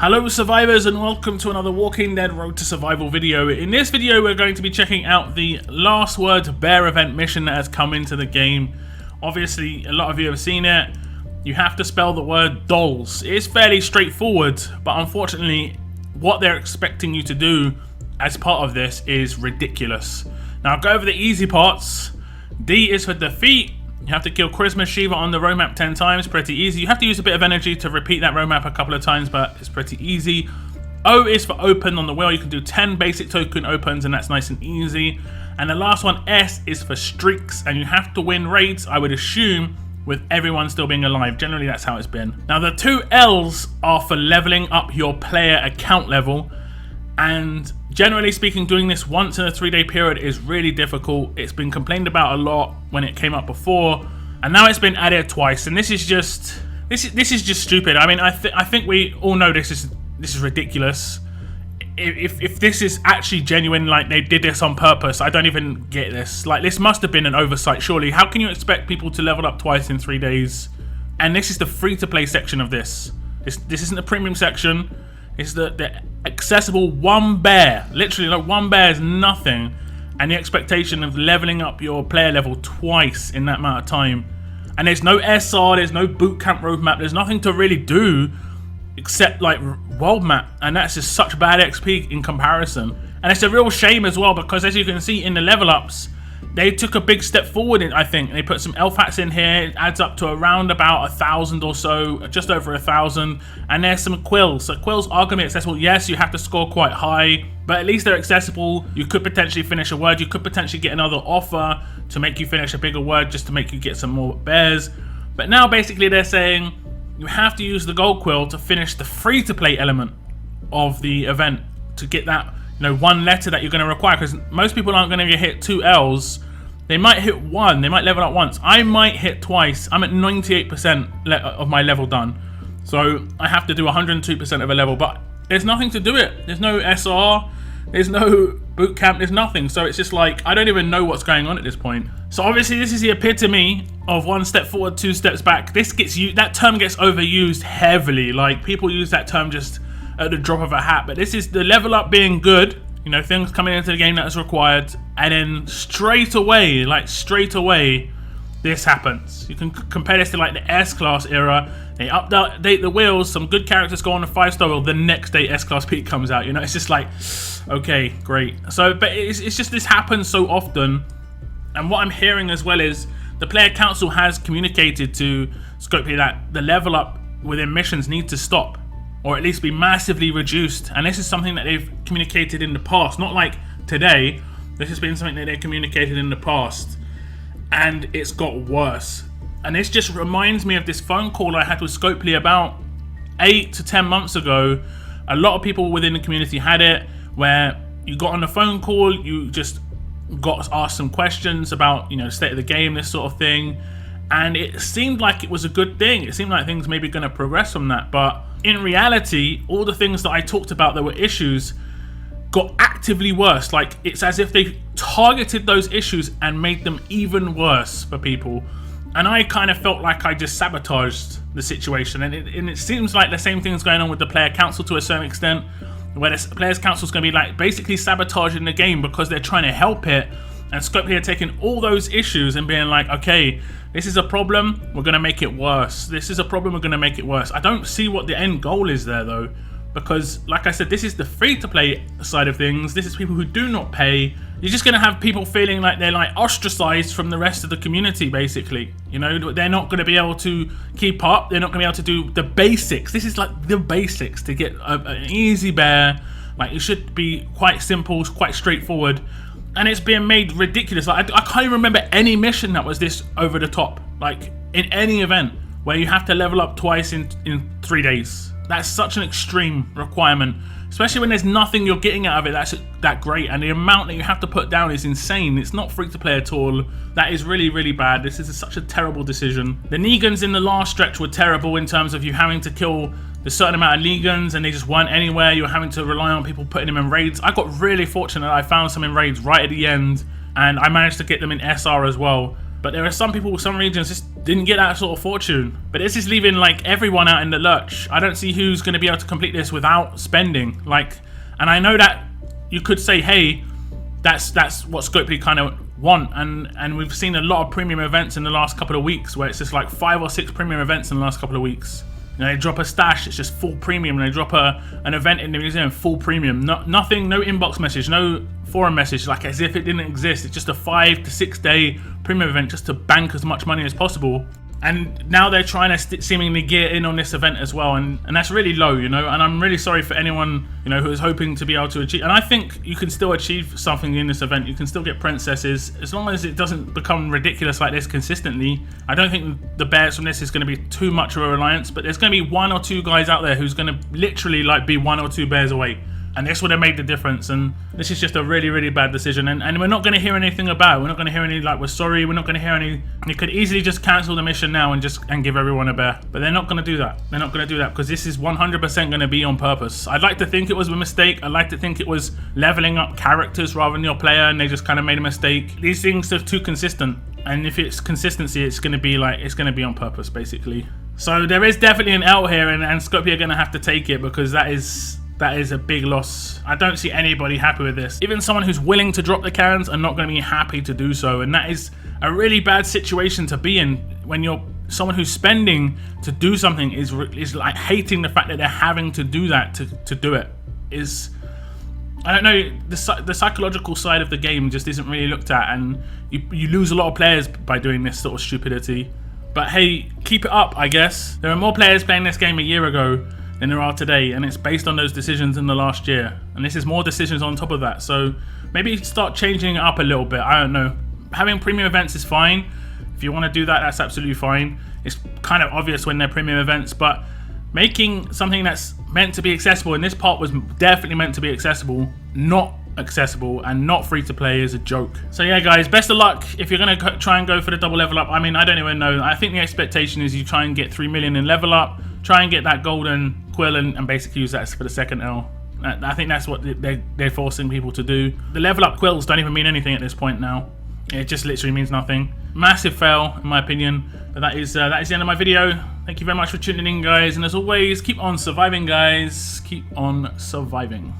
Hello survivors and welcome to another Walking Dead Road to Survival video. In this video we're going to be checking out the Last Words Bear event mission that has come into the game. Obviously a lot of you have seen it. You have to spell the word dolls. It is fairly straightforward, but unfortunately what they're expecting you to do as part of this is ridiculous. Now I'll go over the easy parts. D is for defeat. You have to kill Charisma Shiva on the road map 10 times, pretty easy. You have to use a bit of energy to repeat that road map a couple of times, but it's pretty easy. O is for open on the wheel. You can do 10 basic token opens and that's nice and easy. And the last one, S, is for streaks, and you have to win raids, I would assume, with everyone still being alive. Generally that's how it's been. Now the two L's are for leveling up your player account level, and generally speaking doing this once in a 3-day period is really difficult. It's been complained about a lot when it came up before, and now it's been added twice, and this is just stupid. I mean, I think we all know this is ridiculous. If this is actually genuine, like they did this on purpose, I don't even get this. Like, this must have been an oversight, surely. How can you expect people to level up twice in 3 days? And this is the free-to-play section of this. This isn't the premium section. It's the accessible one bear. Literally, like, one bear is nothing. And the expectation of leveling up your player level twice in that amount of time. And there's no SR, there's no bootcamp roadmap, there's nothing to really do except like world map. And that's just such bad XP in comparison. And it's a real shame as well, because as you can see in the level ups, they took a big step forward, I think. They put some elf hats in here. It adds up to around about 1,000 or so, just over 1,000. And there's some quills. So quills are going to be accessible. Yes, you have to score quite high, but at least they're accessible. You could potentially finish a word. You could potentially get another offer to make you finish a bigger word, just to make you get some more bears. But now basically they're saying you have to use the gold quill to finish the free-to-play element of the event to get that, one letter that you're going to require, because most people aren't going to hit 2 L's. They might hit 1, they might level up once. I might hit twice. I'm at 98% of my level done, so I have to do 102% of a level, but there's nothing to do it. There's no SR, there's no boot camp, there's nothing. So it's just like, I don't even know what's going on at this point. So obviously this is the epitome of 1 step forward, 2 steps back. That term gets overused heavily. Like, people use that term just at the drop of a hat, but this is the level up being good, things coming into the game that is required, and then straight away, this happens. You can compare this to like the S-Class era. They update the wheels, some good characters go on a 5-star wheel, the next day S-Class peak comes out, it's just like, okay, great. So, but it's just, this happens so often, and what I'm hearing as well is the player council has communicated to Scopely that the level up within missions needs to stop, or at least be massively reduced. And this is something that they've communicated in the past, not like today. This has been something that they've communicated in the past, and it's got worse. And this just reminds me of this phone call I had with Scopely about 8 to 10 months ago. A lot of people within the community had it, where you got on a phone call, you just got asked some questions about, the state of the game, this sort of thing. And it seemed like it was a good thing. It seemed like things may be going to progress from that. But in reality, all the things that I talked about that were issues got actively worse. Like, it's as if they targeted those issues and made them even worse for people. And I kind of felt like I just sabotaged the situation. And it seems like the same thing's going on with the player council to a certain extent, where the players council is going to be like basically sabotaging the game because they're trying to help it. And Scopely are taking all those issues and being like, okay, this is a problem, we're going to make it worse. This is a problem, we're going to make it worse. I don't see what the end goal is there, though. Because, like I said, this is the free-to-play side of things. This is people who do not pay. You're just going to have people feeling like they're like ostracized from the rest of the community, basically. They're not going to be able to keep up. They're not going to be able to do the basics. This is like the basics to get an easy bear. Like, it should be quite simple, quite straightforward. And it's being made ridiculous. Like, I can't even remember any mission that was this over the top. Like, in any event where you have to level up twice in 3 days. That's such an extreme requirement, especially when there's nothing you're getting out of it that's that great, and the amount that you have to put down is insane. It's not free to play at all. That is really, really bad. This is such a terrible decision. The Negans in the last stretch were terrible in terms of you having to kill a certain amount of Negans and they just weren't anywhere. You were having to rely on people putting them in raids. I got really fortunate. I found some in raids right at the end, and I managed to get them in SR as well. But there are some people, some regions just didn't get that sort of fortune. But this is leaving like everyone out in the lurch. I don't see who's going to be able to complete this without spending. Like, and I know that you could say, hey, that's what Scopely kind of want, and we've seen a lot of premium events in the last couple of weeks where it's just like 5 or 6 premium events in the last couple of weeks. You know, they drop a stash, it's just full premium, and they drop an event in the museum, full premium. Nothing, no inbox message, no forum message, like as if it didn't exist. It's just a 5 to 6 day premium event just to bank as much money as possible. And now they're trying to seemingly get in on this event as well, and that's really low, you know. And I'm really sorry for anyone, you know, who is hoping to be able to achieve. And I think you can still achieve something in this event. You can still get princesses as long as it doesn't become ridiculous like this consistently. I don't think the bears from this is going to be too much of a reliance, but there's going to be 1 or 2 guys out there who's going to literally like be 1 or 2 bears away. And this would have made the difference, and this is just a really, really bad decision, and we're not going to hear anything about it. We're not going to hear any, like, we're sorry, we're not going to hear any. You could easily just cancel the mission now and give everyone a bear, but they're not going to do that. They're not going to do that because this is 100% going to be on purpose. I'd like to think it was a mistake. I'd like to think it was leveling up characters rather than your player, and they just kind of made a mistake. These things are too consistent, and if it's consistency, it's going to be like, it's going to be on purpose, basically. So there is definitely an L here, and Scopely are going to have to take it because that is a big loss. I don't see anybody happy with this. Even someone who's willing to drop the cans are not going to be happy to do so, and that is a really bad situation to be in when you're someone who's spending to do something is like hating the fact that they're having to do that to do it. Is, I don't know, the psychological side of the game just isn't really looked at, and you lose a lot of players by doing this sort of stupidity. But hey, keep it up, I guess. There are more players playing this game a year ago than there are today, and it's based on those decisions in the last year, and this is more decisions on top of that. So maybe start changing it up a little bit. I don't know, having premium events is fine. If you want to do that, that's absolutely fine. It's kind of obvious when they're premium events, but making something that's meant to be accessible, and this part was definitely meant to be accessible, not accessible and not free to play, is a joke. So yeah guys, best of luck if you're going to try and go for the double level up. I mean, I don't even know. I think the expectation is you try and get 3 million in level up, try and get that golden quill, and basically use that for the second L. I think that's what they're forcing people to do. The level up quills don't even mean anything at this point now. It just literally means nothing. Massive fail in my opinion. But that is the end of my video. Thank you very much for tuning in guys, and as always, keep on surviving guys, keep on surviving.